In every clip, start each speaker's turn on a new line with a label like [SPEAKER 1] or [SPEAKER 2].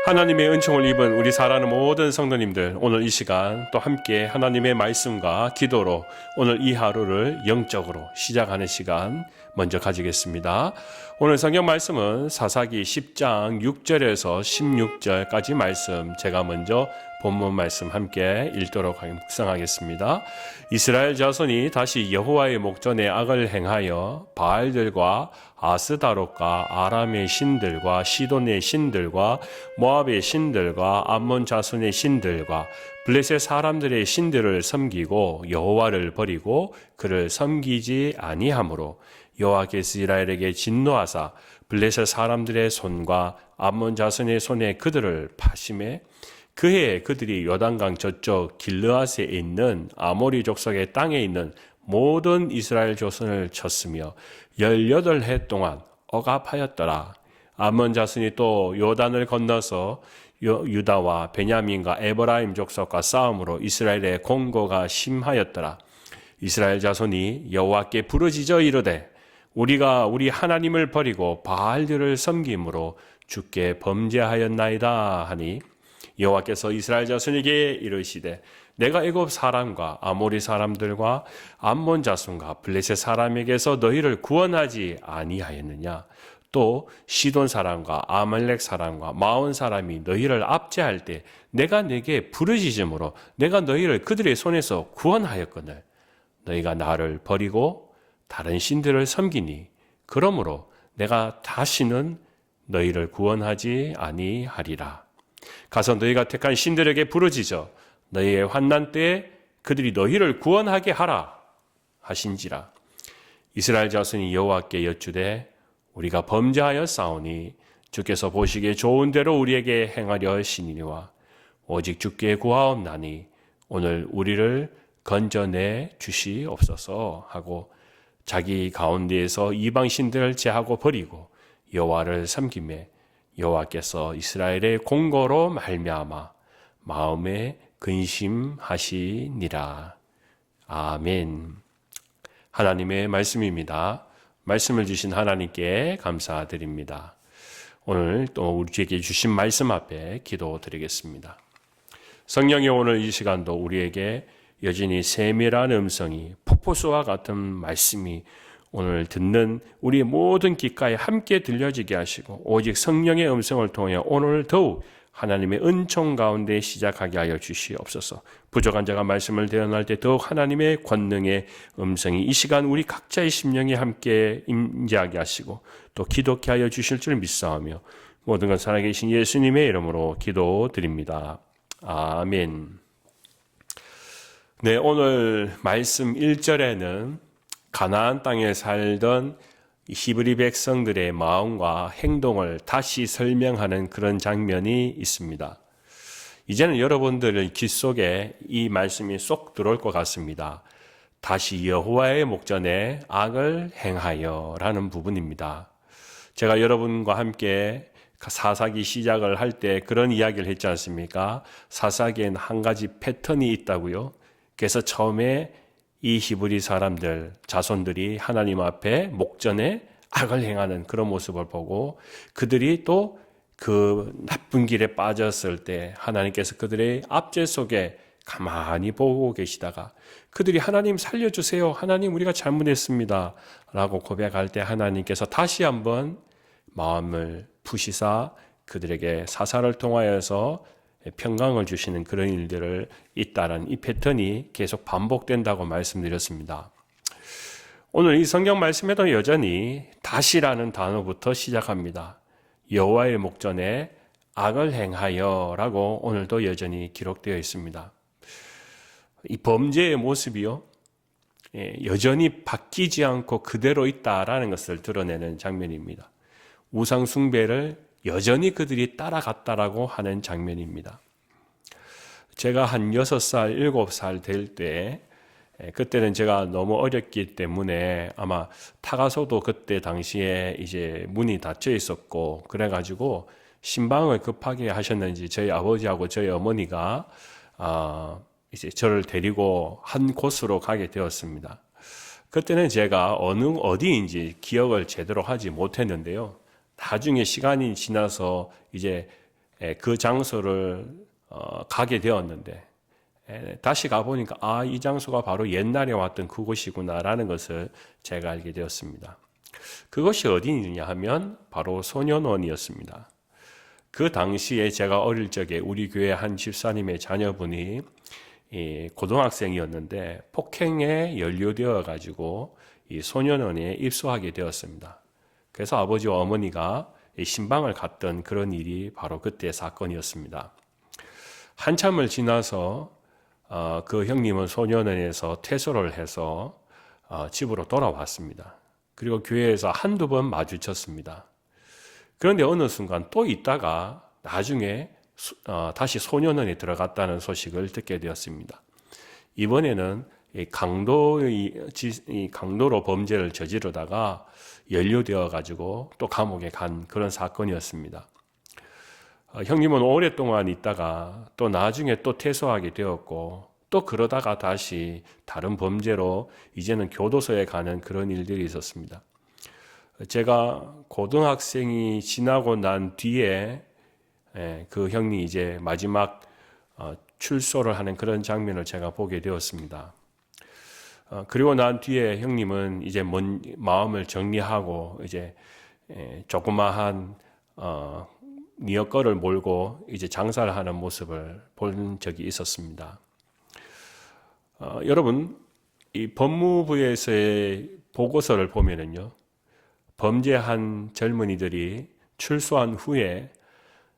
[SPEAKER 1] 하나님의 은총을 입은 우리 사랑하는 모든 성도님들, 오늘 이 시간 또 함께 하나님의 말씀과 기도로 오늘 이 하루를 영적으로 시작하는 시간 먼저 가지겠습니다. 오늘 성경 말씀은 사사기 10장 6절에서 16절까지 말씀, 제가 먼저 본문 말씀 함께 읽도록 묵상하겠습니다. 이스라엘 자손이 다시 여호와의 목전에 악을 행하여 바알들과 아스다롯과 아람의 신들과 시돈의 신들과 모압의 신들과 암몬 자손의 신들과 블레셋 사람들의 신들을 섬기고 여호와를 버리고 그를 섬기지 아니하므로 여호와께서 이스라엘에게 진노하사 블레셋 사람들의 손과 암몬 자손의 손에 그들을 파심해 그해 그들이 요단강 저쪽 길르앗에 있는 아모리 족속의 땅에 있는 모든 이스라엘 조선을 쳤으며 18해 동안 억압하였더라. 암몬 자손이 또 요단을 건너서 유다와 베냐민과 에브라임 족속과 싸움으로 이스라엘의 공고가 심하였더라. 이스라엘 자손이 여호와께 부르짖어 이르되 우리가 우리 하나님을 버리고 바알들을 섬김으로 주께 범죄하였나이다 하니 여호와께서 이스라엘 자손에게 이르시되 내가 애굽 사람과 아모리 사람들과 암몬 자손과 블레셋 사람에게서 너희를 구원하지 아니하였느냐? 또 시돈 사람과 아말렉 사람과 마온 사람이 너희를 압제할 때 내가 네게 부르짖음으로 내가 너희를 그들의 손에서 구원하였거늘 너희가 나를 버리고 다른 신들을 섬기니 그러므로 내가 다시는 너희를 구원하지 아니하리라. 가서 너희가 택한 신들에게 부르짖어 너희의 환난 때에 그들이 너희를 구원하게 하라 하신지라. 이스라엘 자손이 여호와께 여쭈되 우리가 범죄하여 싸우니 주께서 보시기에 좋은 대로 우리에게 행하려 하시니와 오직 주께 구하옵나니 오늘 우리를 건져내 주시옵소서 하고 자기 가운데에서 이방 신들을 제하고 버리고 여호와를 섬기매 여호와께서 이스라엘의 공고로 말미암아 마음에 근심하시니라. 아멘. 하나님의 말씀입니다. 말씀을 주신 하나님께 감사드립니다. 오늘 또 우리에게 주신 말씀 앞에 기도드리겠습니다. 성령의 오늘 이 시간도 우리에게 여전히 세밀한 음성이 폭포수와 같은 말씀이 오늘 듣는 우리의 모든 귓가에 함께 들려지게 하시고 오직 성령의 음성을 통해 오늘 더욱 하나님의 은총 가운데 시작하게 하여 주시옵소서. 부족한 자가 말씀을 대언할 때 더욱 하나님의 권능의 음성이 이 시간 우리 각자의 심령에 함께 임재하게 하시고 또 기독케 하여 주실 줄 믿사오며 모든 것 살아계신 예수님의 이름으로 기도드립니다. 아멘. 네, 오늘 말씀 1절에는 가나안 땅에 살던 히브리 백성들의 마음과 행동을 다시 설명하는 그런 장면이 있습니다. 이제는 여러분들의 귀 속에 이 말씀이 쏙 들어올 것 같습니다. 다시 여호와의 목전에 악을 행하여 라는 부분입니다. 제가 여러분과 함께 사사기 시작을 할 때 그런 이야기를 했지 않습니까? 사사기에는 한 가지 패턴이 있다고요. 그래서 처음에 이 히브리 사람들, 자손들이 하나님 앞에 목전에 악을 행하는 그런 모습을 보고 그들이 또 그 나쁜 길에 빠졌을 때 하나님께서 그들의 압제 속에 가만히 보고 계시다가 그들이 하나님 살려주세요. 하나님 우리가 잘못했습니다. 라고 고백할 때 하나님께서 다시 한번 마음을 푸시사 그들에게 사사를 통하여서 평강을 주시는 그런 일들을 있다는 이 패턴이 계속 반복된다고 말씀드렸습니다. 오늘 이 성경 말씀에도 여전히 다시라는 단어부터 시작합니다. 여호와의 목전에 악을 행하여 라고 오늘도 여전히 기록되어 있습니다. 이 범죄의 모습이요, 여전히 바뀌지 않고 그대로 있다라는 것을 드러내는 장면입니다. 우상 숭배를 여전히 그들이 따라갔다라고 하는 장면입니다. 제가 한 6살, 7살 될 때, 그때는 제가 너무 어렸기 때문에 아마 타가서도 그때 당시에 이제 문이 닫혀 있었고, 그래가지고 신방을 급하게 하셨는지 저희 아버지하고 저희 어머니가 이제 저를 데리고 한 곳으로 가게 되었습니다. 그때는 제가 어디인지 기억을 제대로 하지 못했는데요. 나중에 시간이 지나서 이제 그 장소를 가게 되었는데 다시 가보니까 이 장소가 바로 옛날에 왔던 그곳이구나라는 것을 제가 알게 되었습니다. 그것이 어디냐 하면 바로 소년원이었습니다. 그 당시에 제가 어릴 적에 우리 교회 한 집사님의 자녀분이 고등학생이었는데 폭행에 연루되어 가지고 이 소년원에 입소하게 되었습니다. 그래서 아버지와 어머니가 신방을 갔던 그런 일이 바로 그때 사건이었습니다. 한참을 지나서 그 형님은 소년원에서 퇴소를 해서 집으로 돌아왔습니다. 그리고 교회에서 한두 번 마주쳤습니다. 그런데 어느 순간 또 있다가 나중에 다시 소년원에 들어갔다는 소식을 듣게 되었습니다. 이번에는 강도로 범죄를 저지르다가 연루되어 가지고 또 감옥에 간 그런 사건이었습니다. 형님은 오랫동안 있다가 또 나중에 또 퇴소하게 되었고 또 그러다가 다시 다른 범죄로 이제는 교도소에 가는 그런 일들이 있었습니다. 제가 고등학생이 지나고 난 뒤에 그 형이 이제 마지막 출소를 하는 그런 장면을 제가 보게 되었습니다. 그리고 난 뒤에 형님은 이제 마음을 정리하고 이제 조그마한 니어거를 몰고 이제 장사를 하는 모습을 본 적이 있었습니다. 여러분, 이 법무부에서의 보고서를 보면은요, 범죄한 젊은이들이 출소한 후에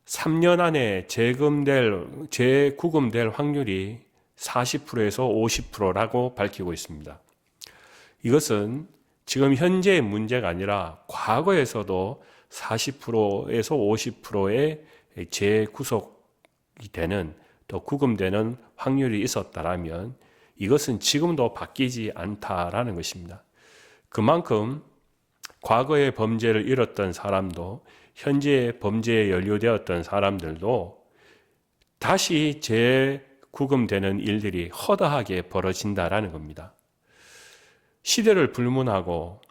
[SPEAKER 1] 3년 안에 재구금될 확률이 40%에서 50%라고 밝히고 있습니다. 이것은 지금 현재의 문제가 아니라 과거에서도 40%에서 50%의 재구속이 되는 또 구금되는 확률이 있었다라면 이것은 지금도 바뀌지 않다라는 것입니다. 그만큼 과거의 범죄를 잃었던 사람도 현재의 범죄에 연루되었던 사람들도 다시 재구금되는 일들이 허다하게 벌어진다라는 겁니다. 시대를 불문하고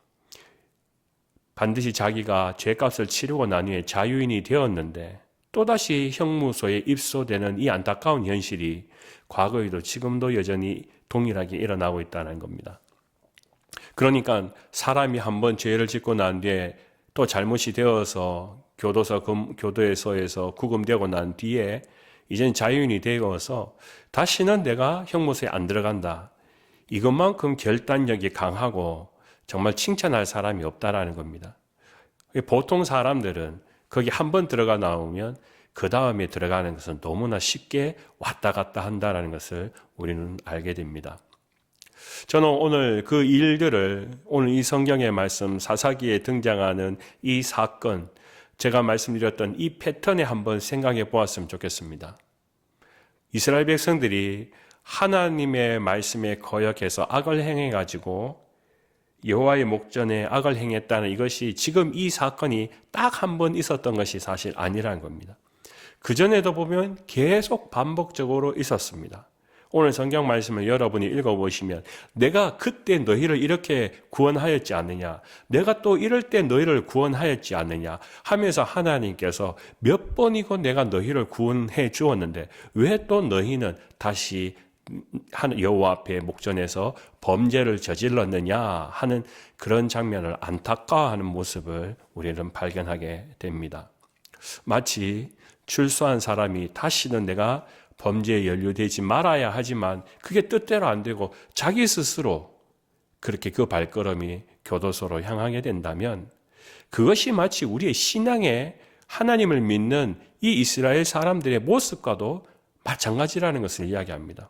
[SPEAKER 1] 반드시 자기가 죄값을 치르고 난 후에 자유인이 되었는데 또다시 형무소에 입소되는 이 안타까운 현실이 과거에도 지금도 여전히 동일하게 일어나고 있다는 겁니다. 그러니까 사람이 한번 죄를 짓고 난 뒤에 또 잘못이 되어서 교도소에서 구금되고 난 뒤에 이젠 자유인이 되어서 다시는 내가 형무소에 안 들어간다. 이것만큼 결단력이 강하고 정말 칭찬할 사람이 없다라는 겁니다. 보통 사람들은 거기 한번 들어가 나오면 그 다음에 들어가는 것은 너무나 쉽게 왔다 갔다 한다는 것을 우리는 알게 됩니다. 저는 오늘 그 일들을 오늘 이 성경의 말씀 사사기에 등장하는 이 사건, 제가 말씀드렸던 이 패턴에 한번 생각해 보았으면 좋겠습니다. 이스라엘 백성들이 하나님의 말씀에 거역해서 악을 행해가지고 여호와의 목전에 악을 행했다는 이것이 지금 이 사건이 딱 한 번 있었던 것이 사실 아니라는 겁니다. 그전에도 보면 계속 반복적으로 있었습니다. 오늘 성경 말씀을 여러분이 읽어보시면 내가 그때 너희를 이렇게 구원하였지 않느냐, 내가 또 이럴 때 너희를 구원하였지 않느냐 하면서 하나님께서 몇 번이고 내가 너희를 구원해 주었는데 왜 또 너희는 다시 여호와 앞에 목전에서 범죄를 저질렀느냐 하는 그런 장면을 안타까워하는 모습을 우리는 발견하게 됩니다. 마치 출소한 사람이 다시는 내가 범죄에 연루되지 말아야 하지만 그게 뜻대로 안 되고 자기 스스로 그렇게 그 발걸음이 교도소로 향하게 된다면 그것이 마치 우리의 신앙에 하나님을 믿는 이 이스라엘 사람들의 모습과도 마찬가지라는 것을 이야기합니다.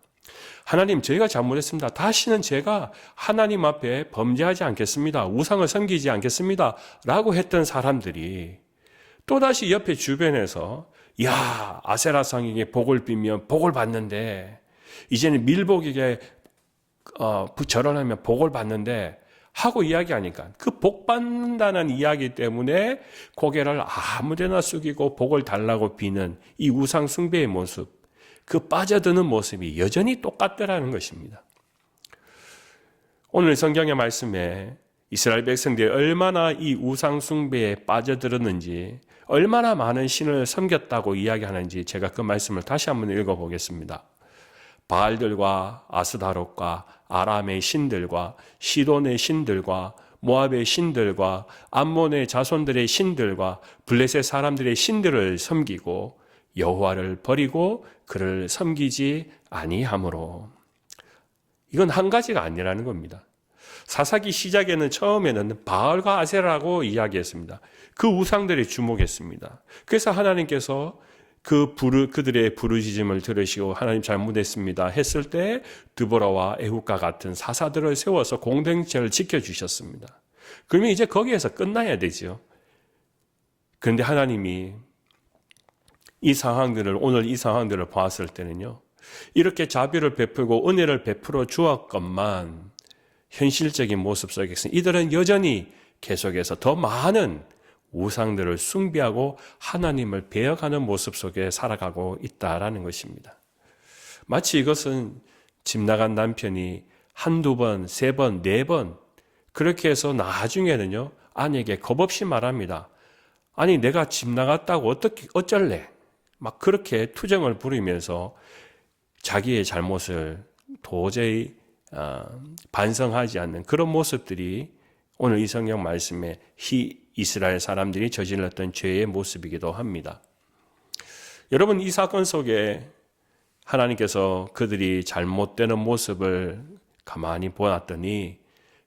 [SPEAKER 1] 하나님, 저희가 잘못했습니다. 다시는 제가 하나님 앞에 범죄하지 않겠습니다. 우상을 섬기지 않겠습니다. 라고 했던 사람들이 또다시 옆에 주변에서 야, 아세라상에게 복을 빌면 복을 받는데 이제는 밀복에게 절언하면 복을 받는데 하고 이야기하니까 그 복 받는다는 이야기 때문에 고개를 아무데나 숙이고 복을 달라고 비는 이 우상 숭배의 모습, 그 빠져드는 모습이 여전히 똑같더라는 것입니다. 오늘 성경의 말씀에 이스라엘 백성들이 얼마나 이 우상 숭배에 빠져들었는지, 얼마나 많은 신을 섬겼다고 이야기하는지 제가 그 말씀을 다시 한번 읽어보겠습니다. 바알들과 아스다롯과 아람의 신들과 시돈의 신들과 모압의 신들과 암몬의 자손들의 신들과 블레셋 사람들의 신들을 섬기고 여호와를 버리고 그를 섬기지 아니하므로. 이건 한 가지가 아니라는 겁니다. 사사기 시작에는 처음에는 바알과 아세라라고 이야기했습니다. 그 우상들에 주목했습니다. 그래서 하나님께서 그들의 부르짖음을 들으시고 하나님 잘못했습니다 했을 때 드보라와 에훗과 같은 사사들을 세워서 공동체를 지켜주셨습니다. 그러면 이제 거기에서 끝나야 되죠. 그런데 하나님이 오늘 이 상황들을 보았을 때는요, 이렇게 자비를 베풀고 은혜를 베풀어 주었건만 현실적인 모습 속에서 이들은 여전히 계속해서 더 많은 우상들을 숭배하고 하나님을 배역하는 모습 속에 살아가고 있다라는 것입니다. 마치 이것은 집 나간 남편이 한두 번, 세 번, 네 번 그렇게 해서 나중에는요, 아내에게 겁없이 말합니다. 아니, 내가 집 나갔다고 어쩔래? 막 그렇게 투정을 부리면서 자기의 잘못을 도저히 반성하지 않는 그런 모습들이 오늘 이 성경 말씀에 이스라엘 사람들이 저질렀던 죄의 모습이기도 합니다. 여러분, 이 사건 속에 하나님께서 그들이 잘못되는 모습을 가만히 보았더니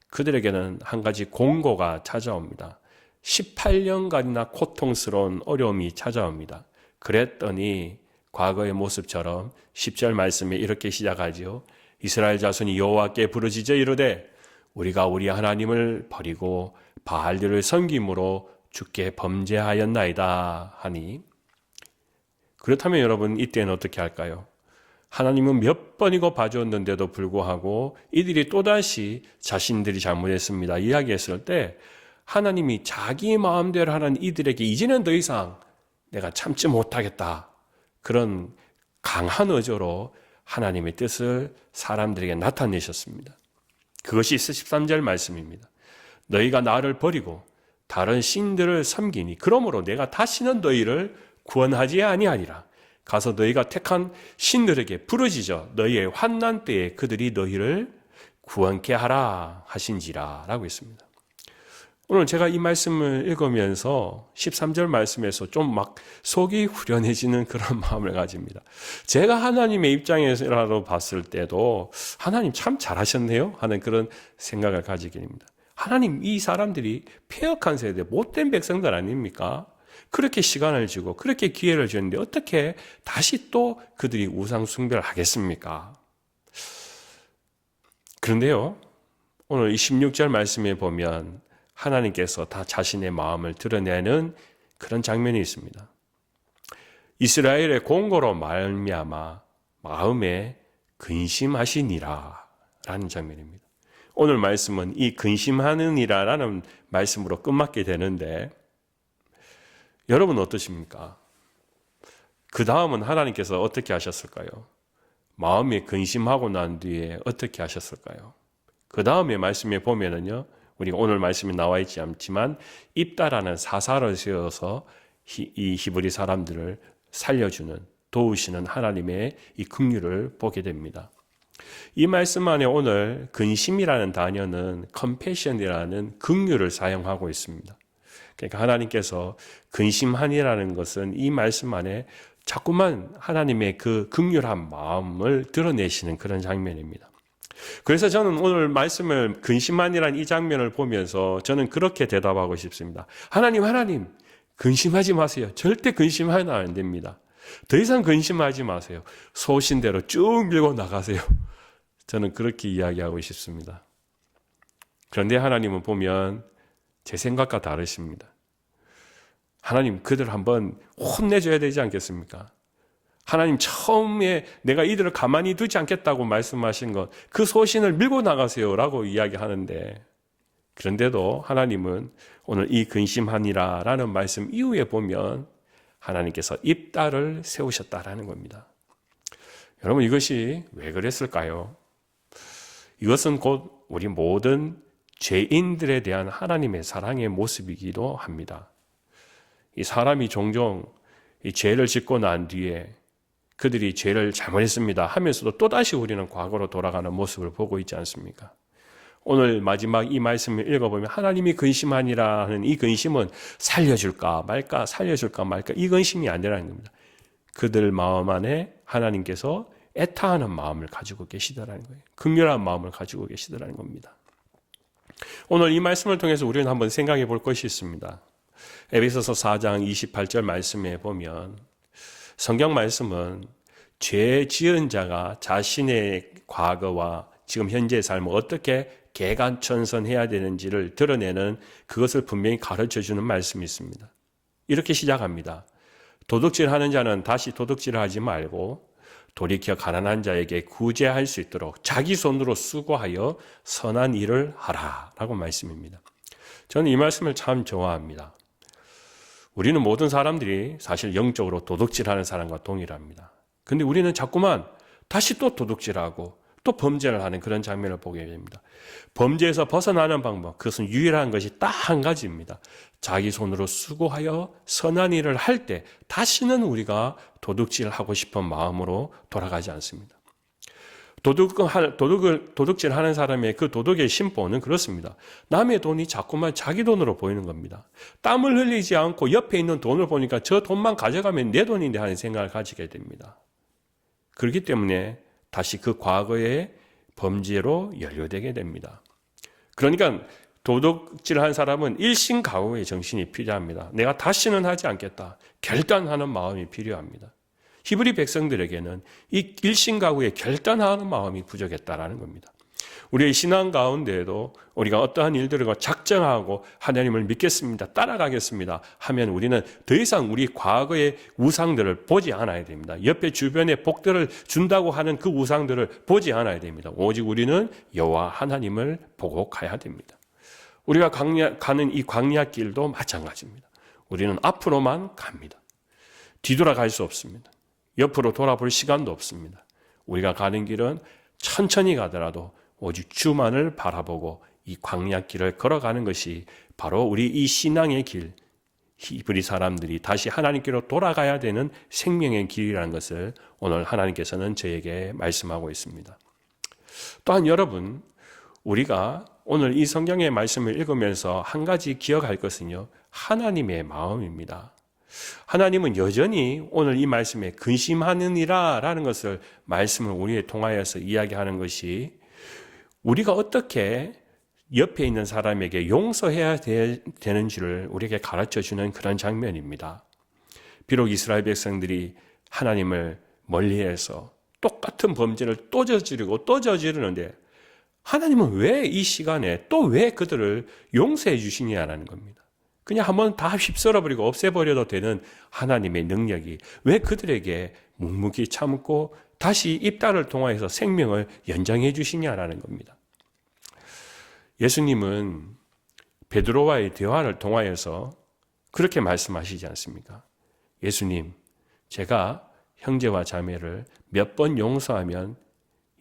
[SPEAKER 1] 그들에게는 한 가지 공고가 찾아옵니다. 18년간이나 고통스러운 어려움이 찾아옵니다. 그랬더니 과거의 모습처럼 10절 말씀에 이렇게 시작하지요. 이스라엘 자손이 여호와께 부르짖어 이르되 우리가 우리 하나님을 버리고 바알들을 섬김으로 주께 범죄하였나이다 하니, 그렇다면 여러분 이때는 어떻게 할까요? 하나님은 몇 번이고 봐주었는데도 불구하고 이들이 또다시 자신들이 잘못했습니다 이야기했을 때 하나님이 자기 마음대로 하는 이들에게 이제는 더 이상 내가 참지 못하겠다, 그런 강한 의지로 하나님의 뜻을 사람들에게 나타내셨습니다. 그것이 13절 말씀입니다. 너희가 나를 버리고 다른 신들을 섬기니 그러므로 내가 다시는 너희를 구원하지 아니하리라. 가서 너희가 택한 신들에게 부르짖어 너희의 환난 때에 그들이 너희를 구원케 하라 하신지라 라고 했습니다. 오늘 제가 이 말씀을 읽으면서 13절 말씀에서 좀 막 속이 후련해지는 그런 마음을 가집니다. 제가 하나님의 입장에서라도 봤을 때도 하나님 참 잘하셨네요 하는 그런 생각을 가지게 됩니다. 하나님, 이 사람들이 패역한 세대, 못된 백성들 아닙니까? 그렇게 시간을 주고 그렇게 기회를 주는데 어떻게 다시 또 그들이 우상 숭배를 하겠습니까? 그런데요, 오늘 이 16절 말씀에 보면 하나님께서 다 자신의 마음을 드러내는 그런 장면이 있습니다. 이스라엘의 공고로 말미암아 마음에 근심하시니라 라는 장면입니다. 오늘 말씀은 이 근심하느니라 라는 말씀으로 끝맞게 되는데 여러분 어떠십니까? 그 다음은 하나님께서 어떻게 하셨을까요? 마음에 근심하고 난 뒤에 어떻게 하셨을까요? 그 다음에 말씀에 보면은요, 우리가 오늘 말씀에 나와 있지 않지만 입다라는 사사를 세워서 이 히브리 사람들을 살려주는, 도우시는 하나님의 이 긍휼을 보게 됩니다. 이 말씀 안에 오늘 근심이라는 단어는 compassion이라는 긍휼을 사용하고 있습니다. 그러니까 하나님께서 근심하니라는 것은 이 말씀 안에 자꾸만 하나님의 그 긍휼한 마음을 드러내시는 그런 장면입니다. 그래서 저는 오늘 말씀을 근심하니라는 이 장면을 보면서 저는 그렇게 대답하고 싶습니다. 하나님, 근심하지 마세요. 절대 근심하면 안 됩니다. 더 이상 근심하지 마세요. 소신대로 쭉 밀고 나가세요. 저는 그렇게 이야기하고 싶습니다. 그런데 하나님은 보면 제 생각과 다르십니다. 하나님, 그들 한번 혼내줘야 되지 않겠습니까? 하나님, 처음에 내가 이들을 가만히 두지 않겠다고 말씀하신 것, 그 소신을 밀고 나가세요라고 이야기하는데, 그런데도 하나님은 오늘 이 근심하니라 라는 말씀 이후에 보면 하나님께서 입다를 세우셨다라는 겁니다. 여러분, 이것이 왜 그랬을까요? 이것은 곧 우리 모든 죄인들에 대한 하나님의 사랑의 모습이기도 합니다. 이 사람이 종종 이 죄를 짓고 난 뒤에 그들이 죄를 잘못했습니다 하면서도 또다시 우리는 과거로 돌아가는 모습을 보고 있지 않습니까? 오늘 마지막 이 말씀을 읽어보면 하나님이 근심하니라 하는 이 근심은 살려줄까 말까 살려줄까 말까 이 근심이 아니라는 겁니다. 그들 마음 안에 하나님께서 애타하는 마음을 가지고 계시더라는 거예요. 긍휼한 마음을 가지고 계시더라는 겁니다. 오늘 이 말씀을 통해서 우리는 한번 생각해 볼 것이 있습니다. 에베소서 4장 28절 말씀에 보면 성경 말씀은 죄 지은 자가 자신의 과거와 지금 현재의 삶을 어떻게 개간천선해야 되는지를 드러내는 그것을 분명히 가르쳐주는 말씀이 있습니다. 이렇게 시작합니다. 도둑질하는 자는 다시 도둑질을 하지 말고 돌이켜 가난한 자에게 구제할 수 있도록 자기 손으로 수고하여 선한 일을 하라 라고 말씀입니다. 저는 이 말씀을 참 좋아합니다. 우리는 모든 사람들이 사실 영적으로 도둑질하는 사람과 동일합니다. 근데 우리는 자꾸만 다시 또 도둑질하고 또 범죄를 하는 그런 장면을 보게 됩니다. 범죄에서 벗어나는 방법, 그것은 유일한 것이 딱 한 가지입니다. 자기 손으로 수고하여 선한 일을 할 때 다시는 우리가 도둑질하고 싶은 마음으로 돌아가지 않습니다. 도둑질하는 사람의 그 도둑의 심보는 그렇습니다. 남의 돈이 자꾸만 자기 돈으로 보이는 겁니다. 땀을 흘리지 않고 옆에 있는 돈을 보니까 저 돈만 가져가면 내 돈인데 하는 생각을 가지게 됩니다. 그렇기 때문에 다시 그 과거의 범죄로 연루되게 됩니다. 그러니까 도둑질한 사람은 일신가구의 정신이 필요합니다. 내가 다시는 하지 않겠다. 결단하는 마음이 필요합니다. 히브리 백성들에게는 이 일신가구의 결단하는 마음이 부족했다라는 겁니다. 우리의 신앙 가운데에도 우리가 어떠한 일들을 작정하고 하나님을 믿겠습니다, 따라가겠습니다 하면 우리는 더 이상 우리 과거의 우상들을 보지 않아야 됩니다. 옆에 주변에 복들을 준다고 하는 그 우상들을 보지 않아야 됩니다. 오직 우리는 여호와 하나님을 보고 가야 됩니다. 우리가 가는 이 광야길도 마찬가지입니다. 우리는 앞으로만 갑니다. 뒤돌아갈 수 없습니다. 옆으로 돌아볼 시간도 없습니다. 우리가 가는 길은 천천히 가더라도 오직 주만을 바라보고 이 광야길을 걸어가는 것이 바로 우리 이 신앙의 길, 히브리 사람들이 다시 하나님께로 돌아가야 되는 생명의 길이라는 것을 오늘 하나님께서는 저에게 말씀하고 있습니다. 또한 여러분, 우리가 오늘 이 성경의 말씀을 읽으면서 한 가지 기억할 것은요, 하나님의 마음입니다. 하나님은 여전히 오늘 이 말씀에 근심하느니라 라는 것을 말씀을 우리에 통하여서 이야기하는 것이 우리가 어떻게 옆에 있는 사람에게 용서해야 되는지를 우리에게 가르쳐주는 그런 장면입니다. 비록 이스라엘 백성들이 하나님을 멀리해서 똑같은 범죄를 또 저지르고 또 저지르는데 하나님은 왜 이 시간에 또 왜 그들을 용서해 주시냐라는 겁니다. 그냥 한번 다 휩쓸어버리고 없애버려도 되는 하나님의 능력이 왜 그들에게 묵묵히 참고 다시 입다를 통하여서 생명을 연장해 주시냐라는 겁니다. 예수님은 베드로와의 대화를 통하여서 그렇게 말씀하시지 않습니까? 예수님, 제가 형제와 자매를 몇 번 용서하면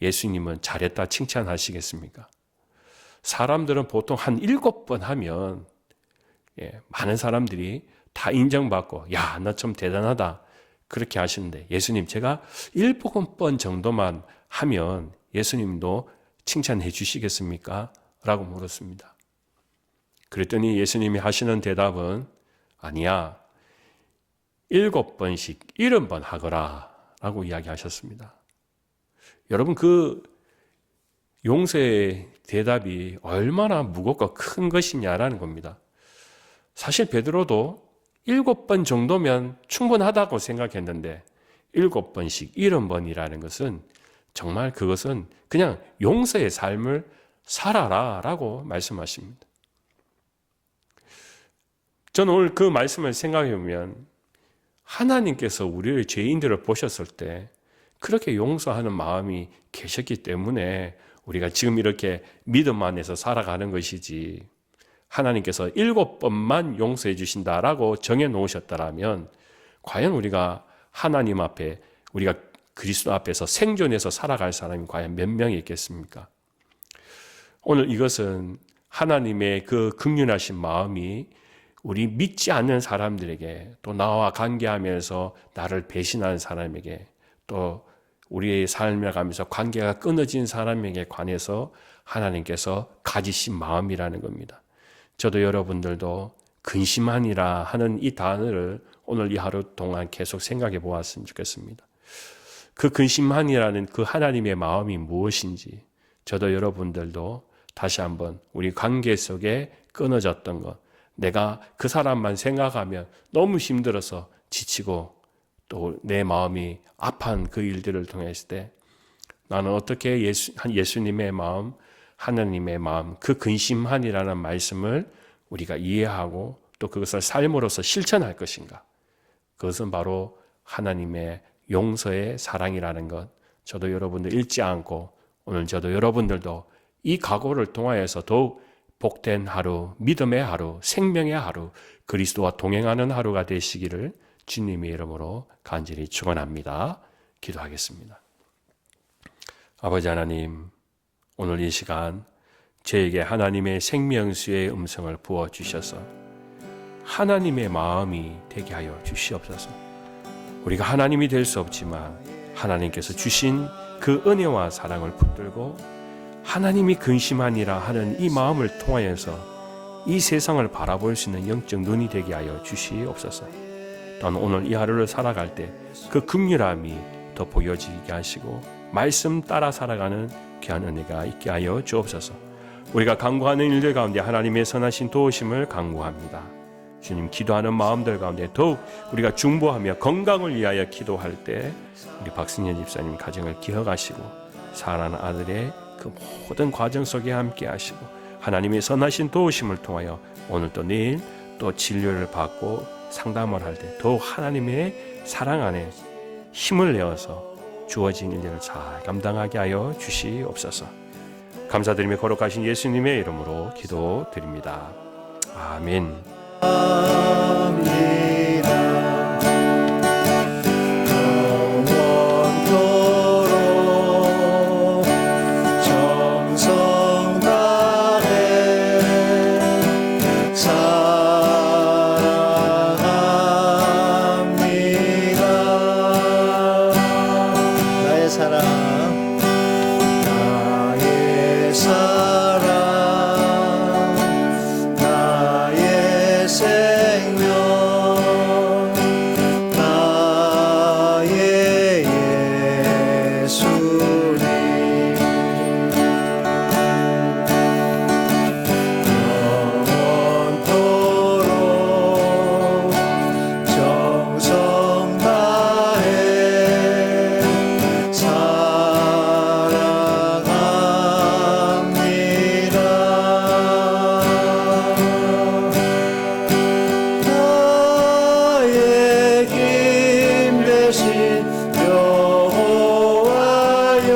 [SPEAKER 1] 예수님은 잘했다 칭찬하시겠습니까? 사람들은 보통 한 7번 하면 많은 사람들이 다 인정받고 야, 너 좀 대단하다 그렇게 하시는데 예수님, 제가 7번 정도만 하면 예수님도 칭찬해 주시겠습니까? 라고 물었습니다. 그랬더니 예수님이 하시는 대답은 아니야, 7번씩 70번 하거라 라고 이야기하셨습니다. 여러분, 그 용서의 대답이 얼마나 무겁고 큰 것이냐라는 겁니다. 사실 베드로도 7번 정도면 충분하다고 생각했는데 7번씩 70번이라는 것은 정말 그것은 그냥 용서의 삶을 살아라 라고 말씀하십니다. 저는 오늘 그 말씀을 생각해 보면 하나님께서 우리의 죄인들을 보셨을 때 그렇게 용서하는 마음이 계셨기 때문에 우리가 지금 이렇게 믿음 안에서 살아가는 것이지, 하나님께서 7번만 용서해 주신다라고 정해 놓으셨다라면 과연 우리가 하나님 앞에, 우리가 그리스도 앞에서 생존해서 살아갈 사람이 과연 몇 명이 있겠습니까? 오늘 이것은 하나님의 그 긍휼하신 마음이 우리 믿지 않는 사람들에게, 또 나와 관계하면서 나를 배신하는 사람에게, 또 우리의 삶을 가면서 관계가 끊어진 사람에게 관해서 하나님께서 가지신 마음이라는 겁니다. 저도 여러분들도 근심하니라 하는 이 단어를 오늘 이 하루 동안 계속 생각해 보았으면 좋겠습니다. 그 근심하니라는 그 하나님의 마음이 무엇인지, 저도 여러분들도 다시 한번 우리 관계 속에 끊어졌던 것, 내가 그 사람만 생각하면 너무 힘들어서 지치고 또 내 마음이 아파한 그 일들을 통했을 때 나는 어떻게 예수님의 마음, 하나님의 마음, 그 근심하니라는 말씀을 우리가 이해하고 또 그것을 삶으로서 실천할 것인가? 그것은 바로 하나님의 용서의 사랑이라는 것, 저도 여러분들 잊지 않고 오늘 저도 여러분들도 이 각오를 통하여서 더욱 복된 하루, 믿음의 하루, 생명의 하루, 그리스도와 동행하는 하루가 되시기를 주님의 이름으로 간절히 축원합니다. 기도하겠습니다. 아버지 하나님, 오늘 이 시간 저에게 하나님의 생명수의 음성을 부어주셔서 하나님의 마음이 되게 하여 주시옵소서. 우리가 하나님이 될 수 없지만 하나님께서 주신 그 은혜와 사랑을 붙들고 하나님이 근심하니라 하는 이 마음을 통하여서 이 세상을 바라볼 수 있는 영적 눈이 되게 하여 주시옵소서. 또한 오늘 이 하루를 살아갈 때 그 긍휼함이 더 보여지게 하시고 말씀 따라 살아가는 귀한 은혜가 있게 하여 주옵소서. 우리가 간구하는 일들 가운데 하나님의 선하신 도우심을 간구합니다. 주님, 기도하는 마음들 가운데 더욱 우리가 중보하며 건강을 위하여 기도할 때 우리 박승현 집사님 가정을 기억하시고 사랑하는 아들의 그 모든 과정 속에 함께 하시고 하나님의 선하신 도우심을 통하여 오늘 또 내일 또 진료를 받고 상담을 할 때 더욱 하나님의 사랑 안에 힘을 내어서 주어진 일들을 잘 감당하게 하여 주시옵소서. 감사드리며 거룩하신 예수님의 이름으로 기도드립니다. 아멘. 여호와여,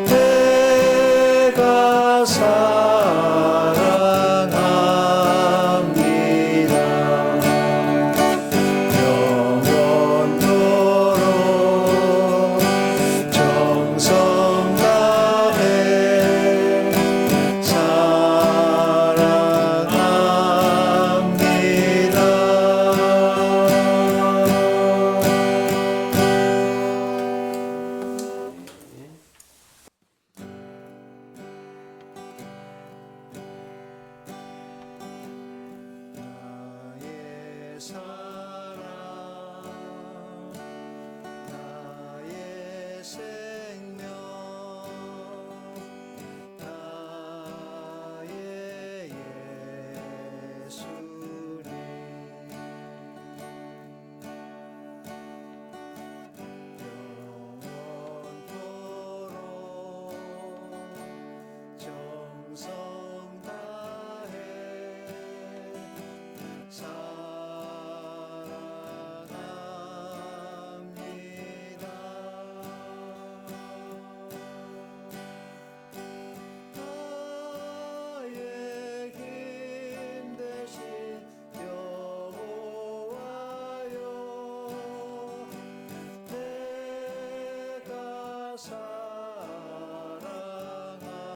[SPEAKER 1] 내가